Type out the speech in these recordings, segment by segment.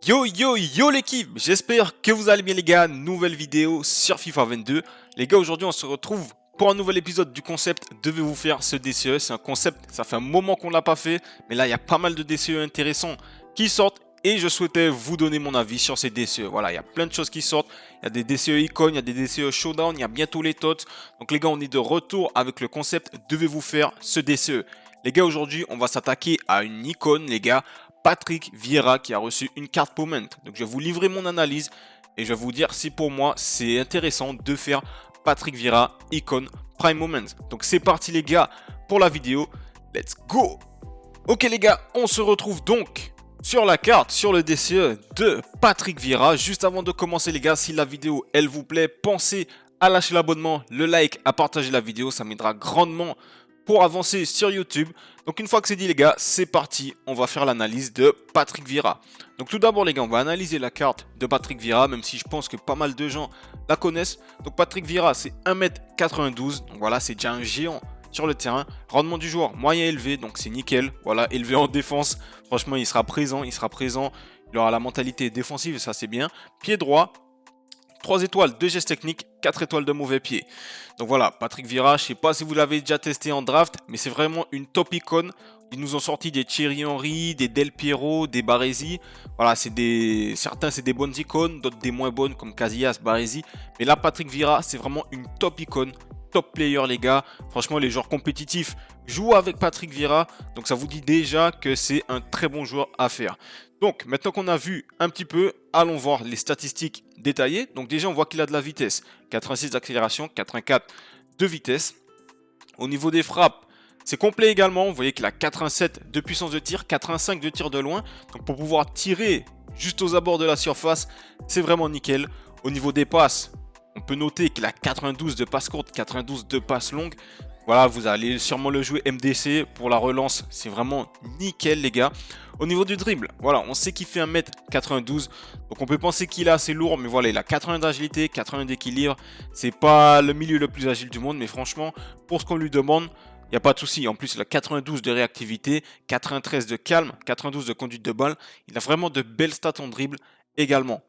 Yo yo yo l'équipe, j'espère que vous allez bien les gars, nouvelle vidéo sur FIFA 22. Les gars, aujourd'hui on se retrouve pour un nouvel épisode du concept Devez-vous faire ce DCE. C'est un concept, ça fait un moment qu'on l'a pas fait, mais là il y a pas mal de DCE intéressants qui sortent et je souhaitais vous donner mon avis sur ces DCE. Voilà, il y a plein de choses qui sortent, il y a des DCE icônes, il y a des DCE showdown, il y a bientôt les TOTS. Donc les gars, on est de retour avec le concept Devez-vous faire ce DCE. Les gars, aujourd'hui on va s'attaquer à une icône les gars, Patrick Vieira qui a reçu une carte Moment. Donc je vais vous livrer mon analyse et je vais vous dire si pour moi c'est intéressant de faire Patrick Vieira icône Prime Moment. Donc c'est parti les gars pour la vidéo, let's go. Ok les gars, on se retrouve donc sur la carte, sur le DCE de Patrick Vieira. Juste avant de commencer les gars, si la vidéo elle vous plaît, pensez à lâcher l'abonnement, le like, à partager la vidéo, ça m'aidera grandement pour avancer sur YouTube. Donc une fois que c'est dit les gars, c'est parti, on va faire l'analyse de Patrick Vieira. Donc tout d'abord les gars, on va analyser la carte de Patrick Vieira, même si je pense que pas mal de gens la connaissent. Donc Patrick Vieira c'est 1m92, donc voilà, c'est déjà un géant sur le terrain. Rendement du joueur moyen élevé, donc c'est nickel. Voilà, élevé en défense, franchement il sera présent, il aura la mentalité défensive, ça c'est bien. Pied droit, 3 étoiles de gestes techniques, 4 étoiles de mauvais pied. Donc voilà, Patrick Vieira, je ne sais pas si vous l'avez déjà testé en draft, mais c'est vraiment une top icône. Ils nous ont sorti des Thierry Henry, des Del Piero, des Baresi. Voilà, certains c'est des bonnes icônes, d'autres des moins bonnes comme Casillas, Baresi. Mais là, Patrick Vieira, c'est vraiment une top icône, top player les gars. Franchement, les joueurs compétitifs jouent avec Patrick Vieira. Donc ça vous dit déjà que c'est un très bon joueur à faire. Donc maintenant qu'on a vu un petit peu, allons voir les statistiques détaillées. Donc déjà on voit qu'il a de la vitesse, 86 d'accélération, 84 de vitesse. Au niveau des frappes, c'est complet également. Vous voyez qu'il a 87 de puissance de tir, 85 de tir de loin. Donc pour pouvoir tirer juste aux abords de la surface, c'est vraiment nickel. Au niveau des passes, on peut noter qu'il a 92 de passes courtes, 92 de passes longues. Voilà, vous allez sûrement le jouer MDC pour la relance, c'est vraiment nickel les gars. Au niveau du dribble, voilà, on sait qu'il fait 1m92, donc on peut penser qu'il est assez lourd, mais voilà, il a 80 d'agilité, 80 d'équilibre. C'est pas le milieu le plus agile du monde, mais franchement, pour ce qu'on lui demande, il n'y a pas de souci. En plus, il a 92 de réactivité, 93 de calme, 92 de conduite de balle. Il a vraiment de belles stats en dribble également.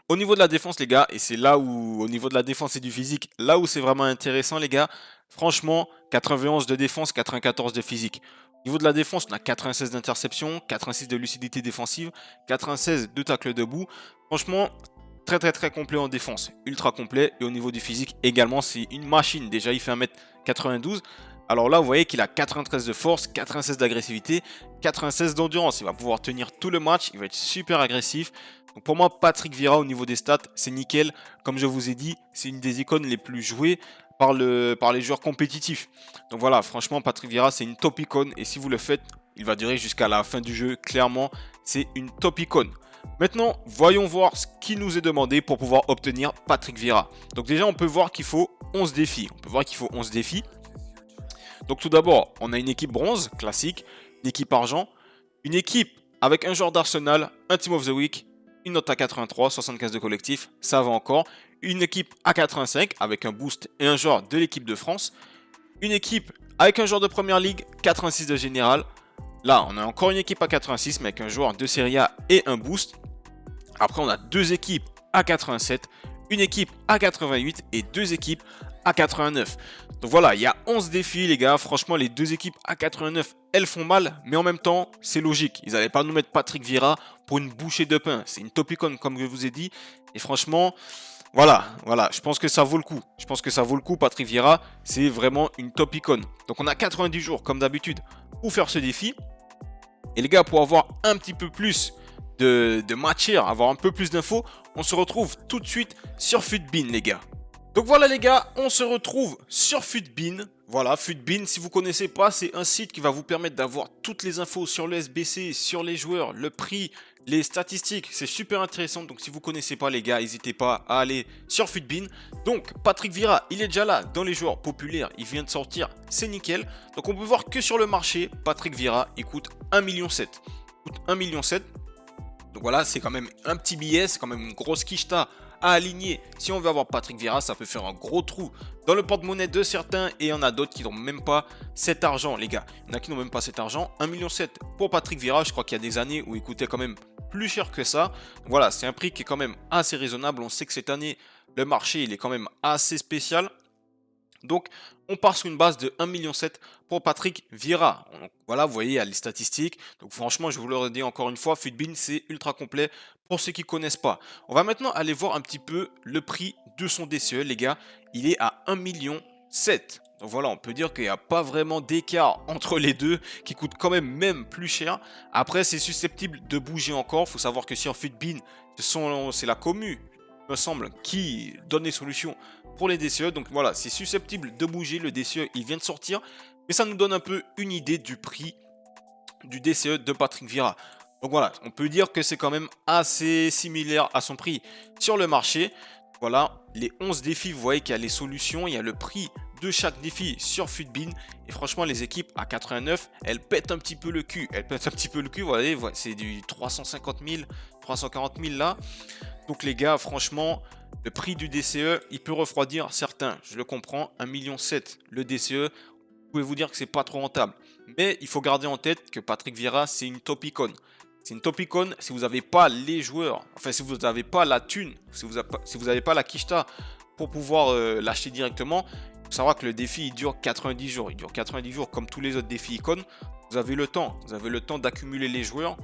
Au niveau de la défense les gars, et c'est là où, au niveau de la défense et du physique, là où c'est vraiment intéressant les gars, franchement, 91 de défense, 94 de physique. Au niveau de la défense, on a 96 d'interception, 86 de lucidité défensive, 96 de tacle debout. Franchement, très complet en défense, ultra complet. Et au niveau du physique également, c'est une machine. Déjà, il fait 1m92. Alors là, vous voyez qu'il a 93 de force, 96 d'agressivité, 96 d'endurance. Il va pouvoir tenir tout le match, il va être super agressif. Donc pour moi, Patrick Vieira au niveau des stats, c'est nickel. Comme je vous ai dit, c'est une des icônes les plus jouées par les joueurs compétitifs. Donc voilà, franchement, Patrick Vieira, c'est une top icône. Et si vous le faites, il va durer jusqu'à la fin du jeu. Clairement, c'est une top icône. Maintenant, voyons voir ce qui nous est demandé pour pouvoir obtenir Patrick Vieira. Donc déjà, on peut voir qu'il faut 11 défis. Donc tout d'abord, on a une équipe bronze, classique, une équipe argent, une équipe avec un joueur d'Arsenal, un Team of the Week, une note à 83, 75 de collectif, ça va encore. Une équipe à 85 avec un boost et un joueur de l'équipe de France. Une équipe avec un joueur de Première Ligue, 86 de général. Là, on a encore une équipe à 86 mais avec un joueur de Serie A et un boost. Après, on a deux équipes à 87, une équipe à 88 et deux équipes à 89. Donc voilà, il y a 11 défis les gars. Franchement, les deux équipes à 89, elles font mal. Mais en même temps, c'est logique. Ils n'allaient pas nous mettre Patrick Vieira pour une bouchée de pain. C'est une top icône comme je vous ai dit. Et franchement, voilà. Je pense que ça vaut le coup. Patrick Vieira, c'est vraiment une top icône. Donc on a 90 jours comme d'habitude pour faire ce défi. Et les gars, pour avoir un petit peu plus de matière, avoir un peu plus d'infos, on se retrouve tout de suite sur Futbin les gars. Donc voilà les gars, on se retrouve sur Futbin. Voilà, Futbin, si vous ne connaissez pas, c'est un site qui va vous permettre d'avoir toutes les infos sur le SBC, sur les joueurs, le prix, les statistiques. C'est super intéressant, donc si vous ne connaissez pas les gars, n'hésitez pas à aller sur Futbin. Donc Patrick Vieira, il est déjà là dans les joueurs populaires, il vient de sortir, c'est nickel. Donc on peut voir que sur le marché, Patrick Vieira, il coûte 1,7 million. Il coûte 1,7 million. Donc voilà, c'est quand même un petit billet, c'est quand même une grosse quicheta à aligner. Si on veut avoir Patrick Vieira, ça peut faire un gros trou dans le porte-monnaie de certains et il y en a d'autres qui n'ont même pas cet argent les gars. Il y en a qui n'ont même pas cet argent. 1,7 million pour Patrick Vieira, je crois qu'il y a des années où il coûtait quand même plus cher que ça. Voilà, c'est un prix qui est quand même assez raisonnable. On sait que cette année, le marché, il est quand même assez spécial. Donc, on part sur une base de 1,7 million pour Patrick Vieira. Donc, voilà, vous voyez, il y a les statistiques. Donc, franchement, je vous le redis encore une fois, Futbin, c'est ultra complet pour ceux qui ne connaissent pas. On va maintenant aller voir un petit peu le prix de son DCE, les gars. Il est à 1,7 million. Donc voilà, on peut dire qu'il n'y a pas vraiment d'écart entre les deux, qui coûte quand même plus cher. Après, c'est susceptible de bouger encore. Il faut savoir que sur Futbin, c'est la commu, me semble, qui donne les solutions pour les DCE. Donc voilà, c'est susceptible de bouger. Le DCE, il vient de sortir. Mais ça nous donne un peu une idée du prix du DCE de Patrick Vieira. Donc voilà, on peut dire que c'est quand même assez similaire à son prix sur le marché. Voilà, les 11 défis, vous voyez qu'il y a les solutions, il y a le prix de chaque défi sur Futbin. Et franchement, les équipes à 89, elles pètent un petit peu le cul. Elles pètent un petit peu le cul, vous voyez, c'est du 350 000, 340 000 là. Donc les gars, franchement, le prix du DCE, il peut refroidir certains. Je le comprends, 1,7 million le DCE. Vous pouvez vous dire que c'est pas trop rentable. Mais il faut garder en tête que Patrick Vieira, c'est une top icône. C'est une top icône si vous n'avez pas les joueurs, enfin si vous n'avez pas la thune, si vous n'avez pas la quicheta pour pouvoir l'acheter directement. Il faut savoir que le défi il dure 90 jours. Il dure 90 jours comme tous les autres défis icônes. Vous avez le temps d'accumuler les joueurs,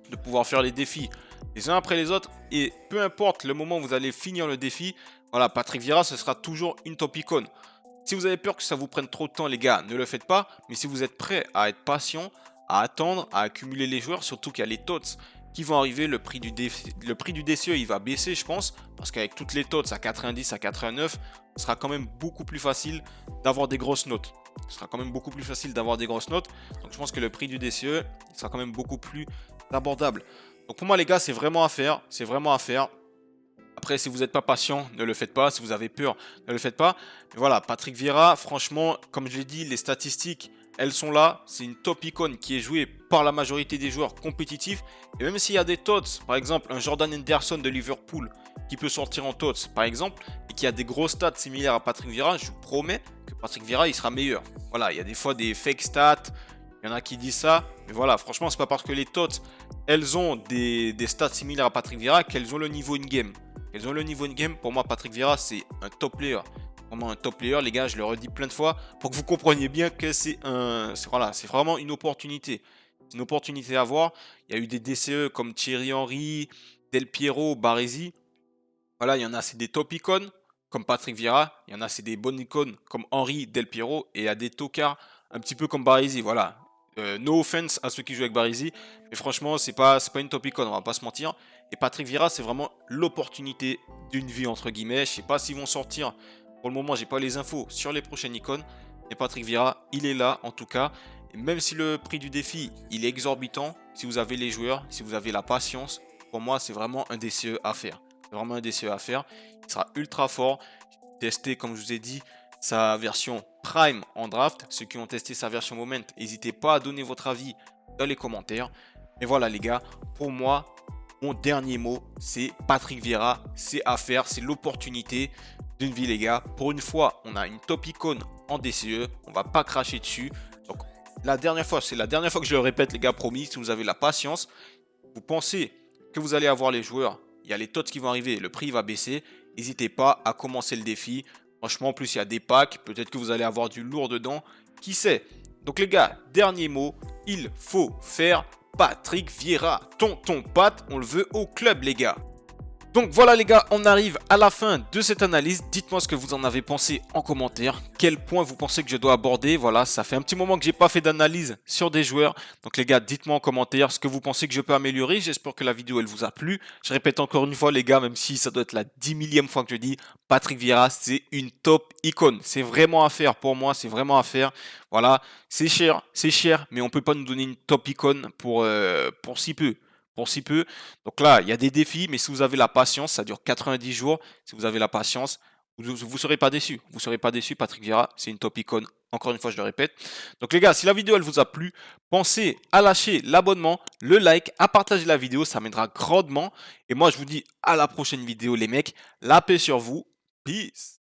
de pouvoir faire les défis les uns après les autres. Et peu importe le moment où vous allez finir le défi, voilà, Patrick Vieira, ce sera toujours une top icône. Si vous avez peur que ça vous prenne trop de temps, les gars, ne le faites pas. Mais si vous êtes prêt à être patient, à attendre, à accumuler les joueurs, surtout qu'il y a les TOTS qui vont arriver, le prix du DCE il va baisser, je pense, parce qu'avec toutes les TOTS à 90, à 89, ce sera quand même beaucoup plus facile d'avoir des grosses notes. Ce sera quand même beaucoup plus facile d'avoir des grosses notes. Donc je pense que le prix du DCE il sera quand même beaucoup plus abordable. Donc pour moi, les gars, c'est vraiment à faire. C'est vraiment à faire. Après, si vous n'êtes pas patient, ne le faites pas. Si vous avez peur, ne le faites pas. Mais voilà, Patrick Vieira, franchement, comme je l'ai dit, les statistiques, elles sont là. C'est une top icône qui est jouée par la majorité des joueurs compétitifs. Et même s'il y a des TOTS, par exemple, un Jordan Henderson de Liverpool qui peut sortir en TOTS, par exemple, et qui a des gros stats similaires à Patrick Vieira, je vous promets que Patrick Vieira, il sera meilleur. Voilà, il y a des fois des fake stats. Il y en a qui disent ça. Mais voilà, franchement, c'est pas parce que les TOTS, elles ont des stats similaires à Patrick Vieira qu'elles ont le niveau in-game. Elles ont le niveau in-game. Pour moi, Patrick Vieira, c'est un top player. Vraiment un top player, les gars, je le redis plein de fois pour que vous compreniez bien que c'est vraiment une opportunité. C'est une opportunité à voir. Il y a eu des DCE comme Thierry Henry, Del Piero, Baresi. Voilà, il y en a, c'est des top icônes comme Patrick Vieira. Il y en a, c'est des bonnes icônes comme Henry, Del Piero. Et il y a des tocards un petit peu comme Baresi. Voilà. No offense à ceux qui jouent avec Baresi. Mais franchement, c'est pas une top icône, on va pas se mentir. Et Patrick Vieira, c'est vraiment l'opportunité d'une vie, entre guillemets. Je sais pas s'ils vont sortir. Pour le moment, j'ai pas les infos sur les prochaines icônes. Mais Patrick Vieira, il est là, en tout cas. Et même si le prix du défi, il est exorbitant, si vous avez les joueurs, si vous avez la patience, pour moi, c'est vraiment un DCE à faire. C'est vraiment un DCE à faire. Il sera ultra fort. Testé, comme je vous ai dit, sa version Prime en draft. Ceux qui ont testé sa version Moment, n'hésitez pas à donner votre avis dans les commentaires. Et voilà les gars, pour moi, mon dernier mot, c'est Patrick Vieira. C'est à faire, c'est l'opportunité d'une vie les gars. Pour une fois, on a une top icône en DCE. On va pas cracher dessus. Donc la dernière fois, c'est la dernière fois que je le répète les gars, promis. Si vous avez la patience, vous pensez que vous allez avoir les joueurs. Il y a les TOTS qui vont arriver, le prix va baisser. N'hésitez pas à commencer le défi. Franchement, en plus, il y a des packs. Peut-être que vous allez avoir du lourd dedans. Qui sait? Donc, les gars, dernier mot. Il faut faire Patrick Vieira. Tonton Pat, on le veut au club, les gars. Donc voilà les gars, on arrive à la fin de cette analyse. Dites-moi ce que vous en avez pensé en commentaire. Quel point vous pensez que je dois aborder. Voilà, ça fait un petit moment que j'ai pas fait d'analyse sur des joueurs. Donc les gars, dites-moi en commentaire ce que vous pensez que je peux améliorer. J'espère que la vidéo elle vous a plu. Je répète encore une fois les gars, même si ça doit être la 10 millième fois que je dis, Patrick Vieira c'est une top icône. C'est vraiment à faire pour moi, c'est vraiment à faire. Voilà, c'est cher, mais on peut pas nous donner une top icône pour si peu. Donc là, il y a des défis, mais si vous avez la patience, ça dure 90 jours. Si vous avez la patience, vous ne serez pas déçus. Vous ne serez pas déçus. Patrick Vieira, c'est une top icône. Encore une fois, je le répète. Donc les gars, si la vidéo elle vous a plu, pensez à lâcher l'abonnement, le like, à partager la vidéo. Ça m'aidera grandement. Et moi, je vous dis à la prochaine vidéo, les mecs. La paix sur vous. Peace.